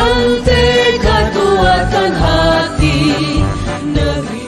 Rantai kekuatan hati negeri.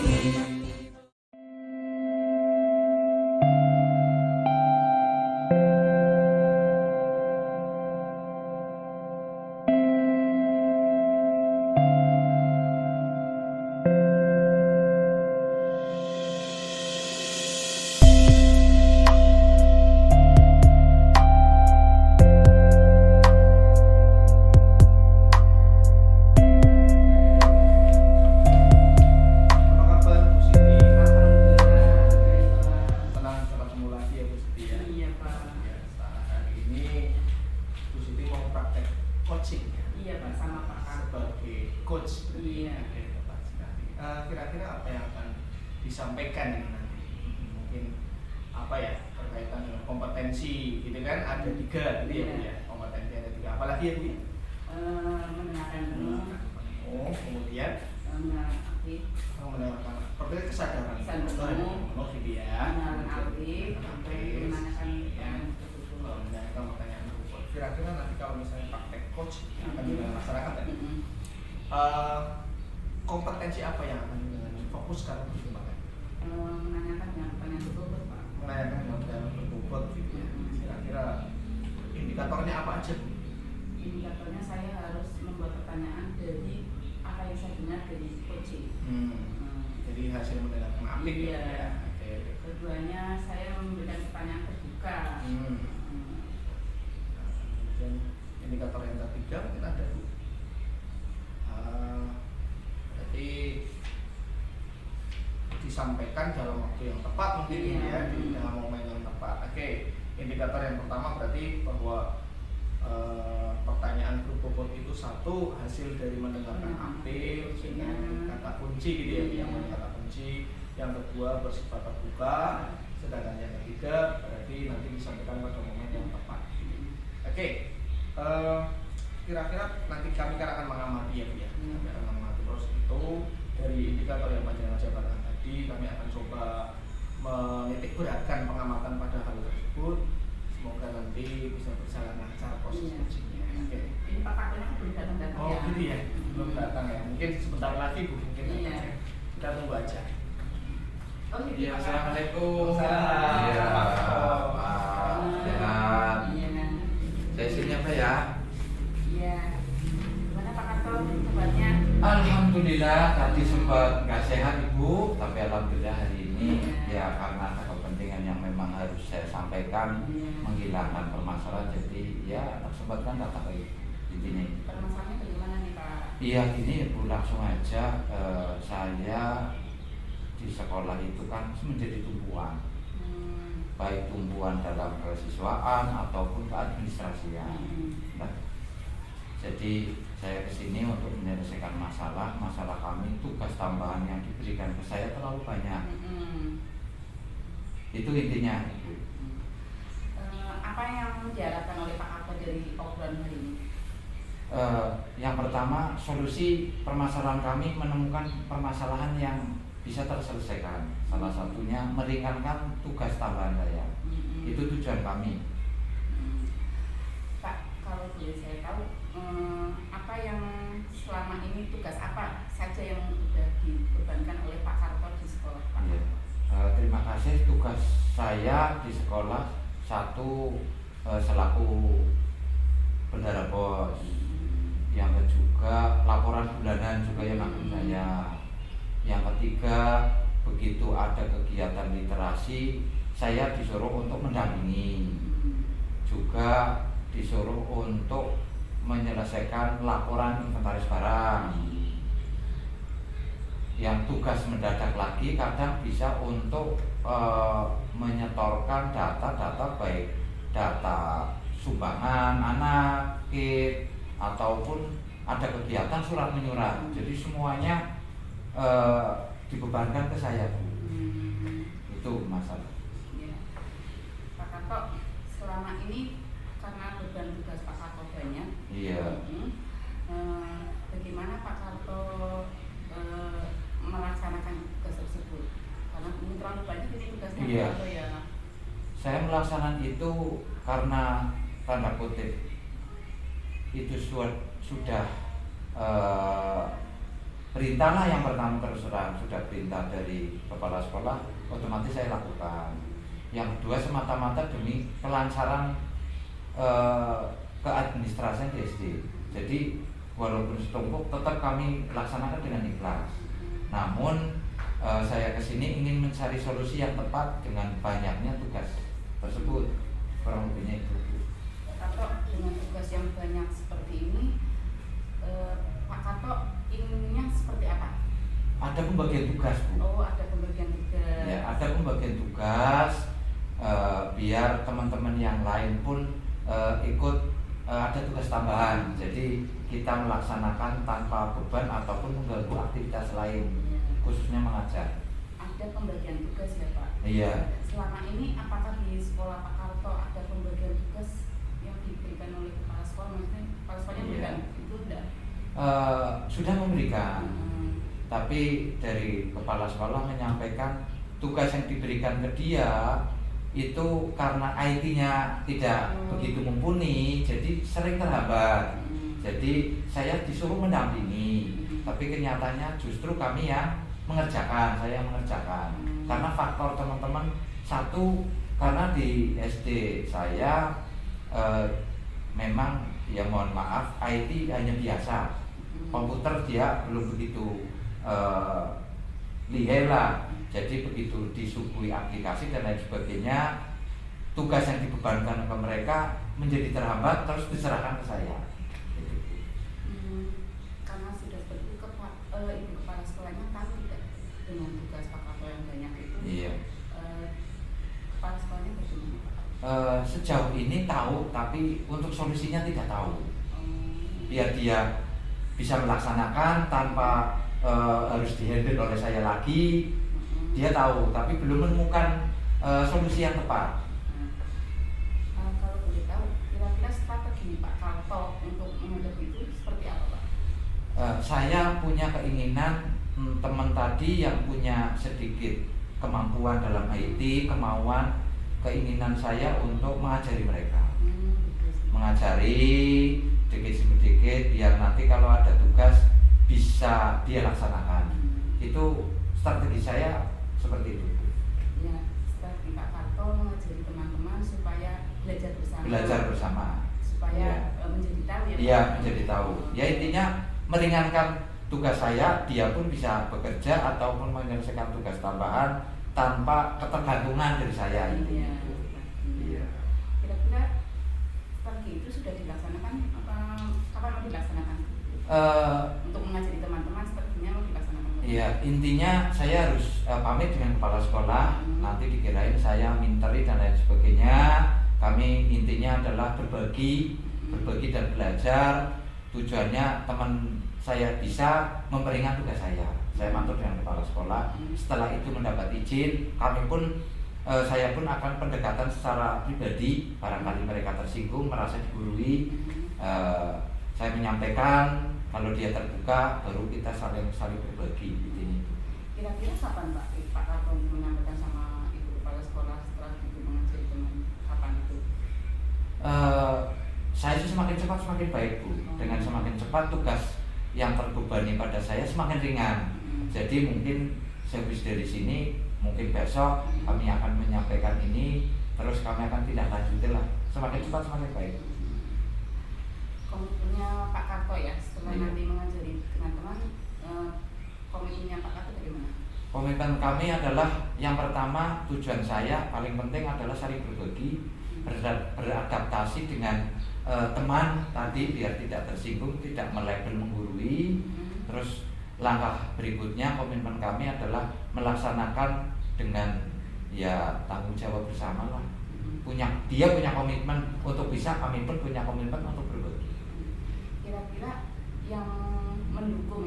Kira-kira apa yang akan disampaikan ini nanti? Mungkin apa ya, berkaitan dengan kompetensi gitu kan, ada 3 gitu ya Bu ya, kompetensi ada 3, apalagi ya Bu ya? Mendengarkan penuh, kemudian mendengarkan seperti kesadaran penuh gitu ya, mendengarkan pertanyaan berupa. Kira-kira nanti kalau misalnya praktek coach yang akan dengan masyarakat tadi, kompetensi apa yang akan difokuskan untuk dikembangkan? menanyakan dengan pertanyaan berbobot, Pak. Menanyakan dengan pertanyaan berbobot gitu ya. Kira-kira indikatornya apa aja Bu? Indikatornya saya harus membuat pertanyaan dari apa yang saya dengar dari coaching. Jadi hasil mendengarkan apik iya. Ya. Okay. Keduanya saya memberikan pertanyaan terbuka. Dan indikator yang ketiga mungkin ada Bu. Jadi disampaikan dalam waktu yang tepat mungkin ya, dengan momen yang tepat. Oke. Indikator yang pertama berarti bahwa pertanyaan berbobot itu satu hasil dari mendengarkan apik dengan kata kunci gitu ya, yang kata kunci. Yang kedua bersifat terbuka, sedangkan yang ketiga berarti nanti disampaikan pada momen yang tepat. Oke. Kira-kira nanti kami akan mengamati ya Bu ya. Kami akan mengamati proses itu dari indikator yang panjangan jabatan tadi. Kami akan coba menitik beratkan pengamatan pada hal tersebut. Semoga nanti bisa berjalan lancar proses coachingnya. Oke. Ini Pak Pakunya belum datang ya? Oh gitu ya, belum datang ya. Mungkin sebentar lagi Bu, mungkin kita tunggu aja. Oh gitu. Iya, assalamualaikum. Iya, Pak. Sehat. Sesinya apa ya? Iya. Gimana Pak Karto kabarnya? Alhamdulillah tadi sempat nggak sehat Ibu, tapi alhamdulillah hari ini ya karena ada kepentingan yang memang harus saya sampaikan, menghilangkan permasalahan, jadi ya tersempatkan datang ke intinya. Permasalahannya bagaimana nih Pak? Iya gini Ibu, langsung aja saya di sekolah itu kan menjadi tumpuan, baik tumpuan dalam kesiswaan ataupun keadministrasian. Nah, jadi saya kesini untuk menyelesaikan masalah kami. Tugas tambahan yang diberikan ke saya terlalu banyak. Itu intinya. Apa yang diharapkan oleh Pak Karto dari obrolan hari ini? Yang pertama, solusi permasalahan kami menemukan permasalahan yang bisa terselesaikan. Salah satunya meringankan tugas tambahan saya. Itu tujuan kami. Pak, kalau boleh saya tahu, apa yang selama ini tugas apa saja yang sudah dibebankan oleh Pak Karto di sekolah, Pak? Ya. Terima kasih. Tugas saya di sekolah satu selaku bendahara BOS, yang kedua laporan bulanan juga yang nanggung saya. Yang ketiga, begitu ada kegiatan literasi, saya disuruh untuk mendampingi, juga disuruh untuk menyelesaikan laporan inventaris barang. Yang tugas mendadak lagi kadang bisa untuk menyetorkan data-data, baik data sumbangan anak, kit, ataupun ada kegiatan surat menyurat. Jadi semuanya dibebankan ke saya Bu. Itu masalah. Ya. Pak Karto, selama ini karena beban tugas Pak Karto banyak. Iya. Bagaimana Pak Karto melaksanakan tugas tersebut? Karena ini terlalu banyak ini tugasnya Pak Karto ya. Saya melaksanakan itu karena tanda kutip itu sudah perintah lah yang pertama terus terang, sudah perintah dari kepala sekolah otomatis saya lakukan. Yang kedua semata-mata demi kelancaran keadministrasian di SD. Jadi walaupun setumpuk tetap kami laksanakan dengan ikhlas. Namun saya kesini ingin mencari solusi yang tepat dengan banyaknya tugas tersebut, kurang lebihnya itu. Kato, dengan tugas yang banyak seperti ini, Pak Kato inginnya seperti apa? Ada pembagian tugas, Bu. Oh, ada pembagian tugas. Ya, ada pembagian tugas biar teman-teman yang lain pun ikut ada tugas tambahan. Jadi kita melaksanakan tanpa beban ataupun mengganggu aktivitas lain, khususnya mengajar. Ada pembagian tugas ya Pak? Iya. Selama ini apakah di sekolah Pak Karto ada pembagian tugas yang diberikan oleh kepala sekolah? Maksudnya kepala sekolahnya memberikan itu enggak? Sudah memberikan, tapi dari kepala sekolah menyampaikan tugas yang diberikan ke dia itu karena IT-nya tidak begitu mumpuni, jadi sering terhambat. Jadi saya disuruh mendampingi, tapi kenyataannya justru kami yang mengerjakan, saya yang mengerjakan. Karena faktor teman-teman, satu karena di SD saya memang ya mohon maaf IT hanya biasa, komputer dia belum begitu lihai lah. Jadi begitu disuguhi aplikasi dan lain sebagainya, tugas yang dibebankan ke mereka menjadi terhambat terus diserahkan ke saya. Karena sudah seperti itu, ibu kepala sekolahnya tahu tidak dengan tugas Pak Kato yang banyak itu? Iya. Kepala sekolahnya bagaimana Pak? Sejauh ini tahu, tapi untuk solusinya tidak tahu. Biar dia bisa melaksanakan tanpa harus dihandle oleh saya lagi, dia tahu, tapi belum menemukan solusi yang tepat. Kalau boleh tahu, kira-kira strategi Pak Kato untuk menghadapi itu seperti apa Pak? Saya punya keinginan teman tadi yang punya sedikit kemampuan dalam IT, keinginan saya untuk mengajari mereka, mengajari sedikit-sedikit biar nanti kalau ada tugas bisa dia laksanakan. Itu strategi saya seperti itu. Ya, strategi Pak Kato mengajari teman-teman supaya belajar bersama. Supaya menjadi tahu ya. Iya, menjadi tahu. Ya intinya meringankan tugas saya, dia pun bisa bekerja ataupun menyelesaikan tugas tambahan tanpa ketergantungan dari saya. Iya. Iya. Kira-kira strategi itu sudah dilaksanakan apa kapan mau dilaksanakan? Untuk mengajari teman-teman strateginya mau dilaksanakan? Iya, intinya saya harus pamit dengan kepala sekolah, nanti dikirain saya minteri dan lain sebagainya. Kami intinya adalah berbagi dan belajar. Tujuannya teman saya bisa memperingat tugas saya. Saya matur dengan kepala sekolah. Setelah itu mendapat izin, saya pun akan pendekatan secara pribadi. Barangkali mereka tersinggung, merasa digurui. Saya menyampaikan, kalau dia terbuka, baru kita saling berbagi. Kira-kira kapan Pak Kato menyampaikan sama ibu kepala sekolah setelah itu mengajari teman? Kapan itu? Saya sih semakin cepat semakin baik, Bu. Dengan semakin cepat tugas yang terbebani pada saya semakin ringan. Jadi mungkin habis dari sini, mungkin besok kami akan menyampaikan ini, terus kami akan tindak lanjuti lah. Semakin cepat semakin baik. Komitmennya Pak Kato ya setelah nanti mengajari teman-teman, komitmennya Pak Kato bagaimana? Komitmen kami adalah yang pertama, tujuan saya paling penting adalah saling berbagi, beradaptasi dengan teman tadi biar tidak tersinggung, tidak melabel menggurui. Terus langkah berikutnya komitmen kami adalah melaksanakan dengan ya tanggung jawab bersama lah. Dia punya komitmen untuk bisa, kami pun punya komitmen untuk berbagi. Kira-kira yang mendukung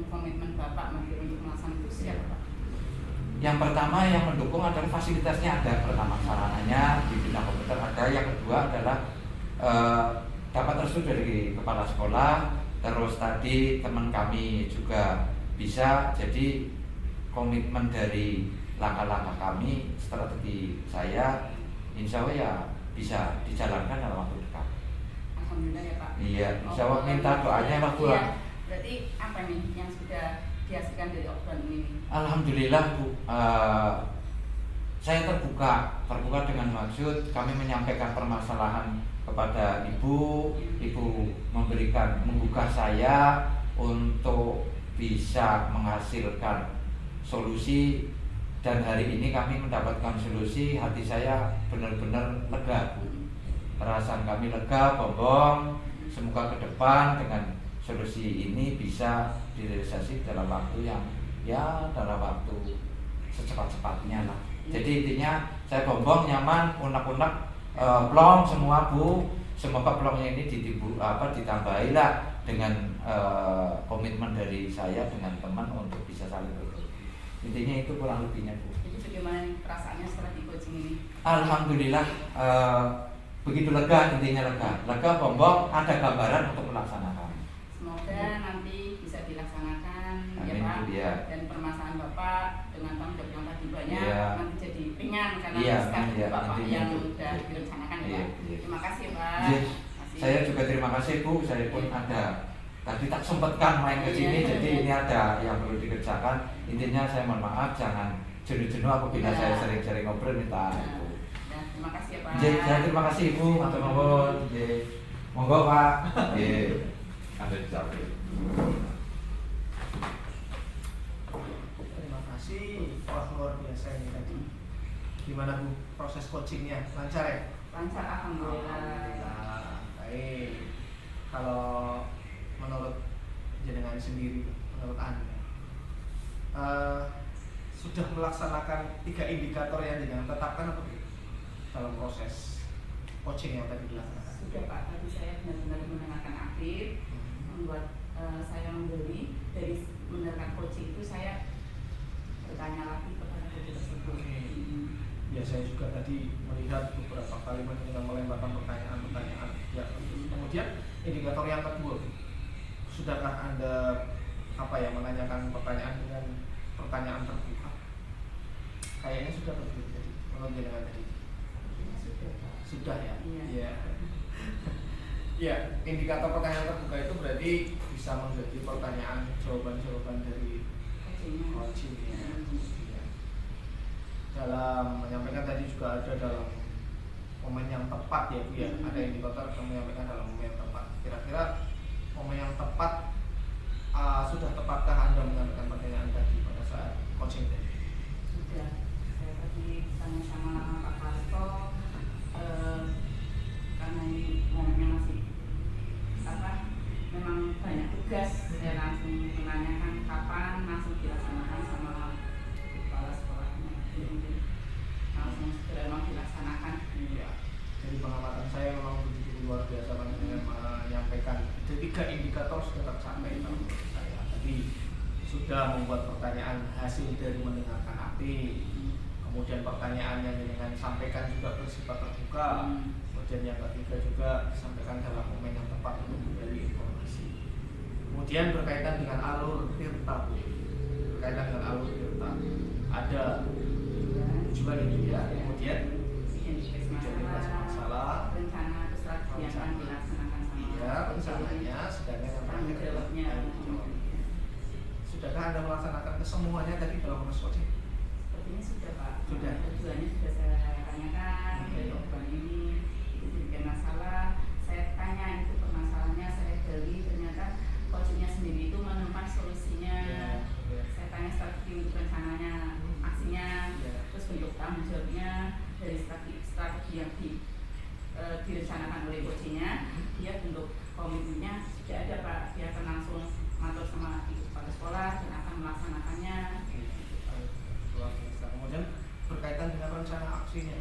komitmen Bapak untuk melaksanakan itu siapa Pak? Yang pertama yang mendukung adalah fasilitasnya ada, pertama sarananya di bidang komputer ada. Yang kedua adalah dapat restu dari kepala sekolah. Terus tadi teman kami juga bisa, jadi komitmen dari langkah-langkah kami, strategi saya insya Allah ya bisa dijalankan dalam waktu dekat. Alhamdulillah ya Pak. Iya, insya Allah minta doanya lah Bu. Iya. Berarti apa nih yang sudah dihasilkan dari obrolan ini? Alhamdulillah Bu. Saya terbuka dengan maksud kami menyampaikan permasalahan kepada Ibu menggugah saya untuk bisa menghasilkan solusi, dan hari ini kami mendapatkan solusi. Hati saya benar-benar lega Bu. Perasaan kami lega, bombong. Semoga ke depan dengan solusi ini bisa direalisasi dalam waktu yang dalam waktu secepat-cepatnya lah. Jadi intinya saya bombong, nyaman, unek-unek, plong semua Bu. Semoga plongnya ini ditambahi lah dengan komitmen dari saya dengan teman untuk bisa saling berbagi. Intinya itu kurang lebihnya Bu. Jadi bagaimana perasaannya setelah di coaching ini? Alhamdulillah begitu lega, intinya lega, bombong, ada gambaran untuk melaksanakan. Semoga nanti bisa dilaksanakan. Amin, ya Pak. iya. Dan permasalahan Bapak dengan tanggung jawab yang tadi banyak Iya. nanti jadi ringan karena Iya, sekarang iya, Bapak intinya yang itu. sudah direncanakan ya Iya, Pak. iya. Terima kasih ya Pak. Iya. Terima kasih. Saya juga terima kasih Bu, saya pun ada tadi tak sempatkan main ke sini, Iya. jadi ini ada yang perlu dikerjakan. Intinya saya mohon maaf, jangan jenuh-jenuh apabila Iya. saya sering-sering ngobrol minta Nah, Ibu. ya, terima kasih ya Pak. Saya terima kasih Ibu, matur nuwun. Monggo Pak. Ada di samping. Terima kasih. Wah, luar biasa ini tadi. Gimana Bu proses coachingnya? Lancar ya? Lancar alhamdulillah. Alhamdulillah. Baik. Kalau menurut jenengan sendiri, menurut Anda, sudah melaksanakan 3 indikator yang jenengan tetapkan apa tidak dalam proses coaching yang tadi dilaksanakan? Sudah Pak, tadi saya benar-benar mendengarkan aktif, membuat saya membeli dari mendengarkan coaching itu saya bertanya lagi kepada coach tersebut. Oke. Ya, saya juga tadi melihat beberapa kali mendengar melemparkan pertanyaan-pertanyaan. Ya, kemudian indikator yang kedua, sudahkah Anda menanyakan pertanyaan dengan pertanyaan terbuka? Kayaknya sudah terbuka tadi, menurut jenengan tadi. Sudah Pak. Sudah ya? Iya. Iya. Ya, indikator pertanyaan terbuka itu berarti bisa menjadi pertanyaan jawaban-jawaban dari Coachingnya. coaching ya. Iya. Dalam menyampaikan tadi juga ada dalam momen yang tepat ya Bu ya. Ada indikator yang menyampaikan dalam momen yang tepat. Kira-kira momen yang tepat, sudah tepatkah Anda menyampaikan pertanyaan tadi pada saat coaching tadi? Sudah. Saya tadi tanya sama Pak Karto, karena ini momennya masih memang banyak tugas, saya langsung menanyakan kapan langsung dilaksanakan sama kepala sekolahnya. Jadi langsung segera mau dilaksanakan. Iya. Jadi pengamatan saya memang begitu luar biasa dengan menyampaikan 3 indikator sudah tercapai kalau menurut saya. Tadi sudah membuat pertanyaan hasil dari mendengarkan aktif. Kemudian pertanyaan yang dengan sampaikan juga bersifat terbuka. Kemudian yang ketiga juga disampaikan dalam momen yang tepat untuk memberi informasi. Kemudian berkaitan dengan alur tirta, berkaitan dengan alur tirta, ada tujuan itu ya. Kemudian identifikasi masalah, rencana atau strategi yang akan dilaksanakan sama iya rencananya, sedangkan yang tanggung terakhir jawabnya. tanggung jawabnya. Sudahkah Anda melaksanakan kesemuanya tadi dalam proses coaching? Sepertinya sudah Pak. Sudah. Tujuannya sudah saya tanyakan dari obrolan ini. Itu jadi masalah. Saya tanya itu permasalahannya, saya gali, ternyata coachingnya sendiri itu menemukan solusinya. Ya. Saya tanya strategi untuk rencananya, aksinya, Ya. terus bentuk tanggung jawabnya dari strategi yang direncanakan oleh coachingnya. Dia bentuk komitmennya sudah ada Pak. Dia akan langsung matur sama ibu kepala sekolah dan akan melaksanakannya. Luar biasa. Kemudian berkaitan dengan rencana aksinya,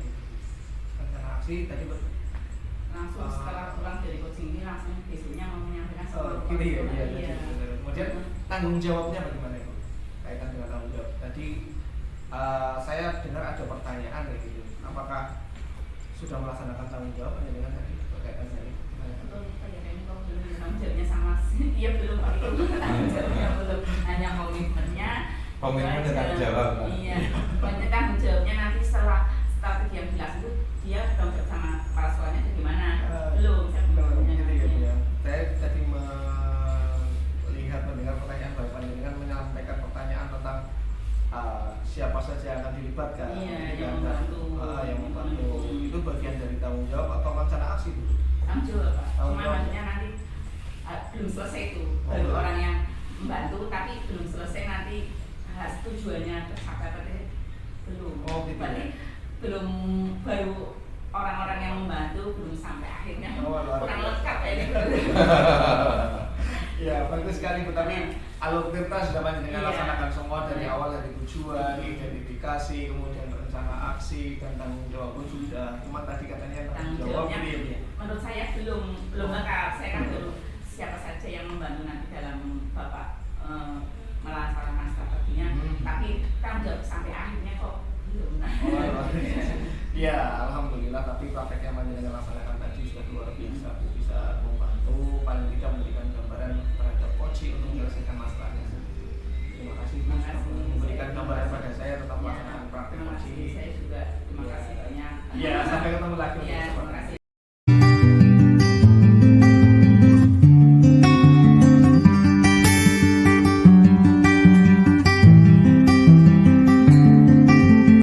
rencana aksi tadi Langsung setelah pulang dari coaching ini langsung besoknya mau menyampaikan sebuah gini ya, iya. iya. Kemudian tanggung jawabnya bagaimana itu? Kaitan dengan tanggung jawab. Tadi saya dengar ada pertanyaan kayak gitu. Apakah sudah melaksanakan tanggung jawab dengan tadi berkaitan dengan itu? Belum, kayaknya kok belum tanggung jawabnya sama iya belum Pak, itu tanggung jawabnya belum, hanya komitmennya. Komitmen dengan jawab. Iya, pokoknya tanggung jawabnya nanti setelah strategi yang jelas itu dia tanggung jawab sama kepala sekolahnya itu gimana? Belum, saya belum. itu bagian dari tanggung jawab atau rencana aksi dulu? Tanggung jawab Pak. Tanggung Cuma jawab. maksudnya nanti belum selesai itu, Oh, baru belum. orang yang membantu tapi belum selesai nanti tujuannya tercapai apa belum. Oh, gitu Berarti ya. belum, baru orang-orang yang membantu belum sampai akhirnya. Oh, luar kurang biasa. lengkap ya ini. Ya, bagus sekali Bu. Tapi alur tirta sudah panjenengan Iya. laksanakan semua dari awal, dari tujuan, identifikasi, kemudian rencana aksi dan tanggung jawab pun sudah. Cuma tadi katanya tanggung Tanggung jawab jawabnya belum ya. menurut saya belum lengkap. Saya kan belum siapa saja yang membantu nanti dalam Bapak melaksanakan strateginya, tapi tanggung jawab sampai akhirnya kok belum. Oh, luar biasa. Ya, alhamdulillah. Tapi praktek yang panjenengan laksanakan tadi sudah luar biasa. Bu bisa membantu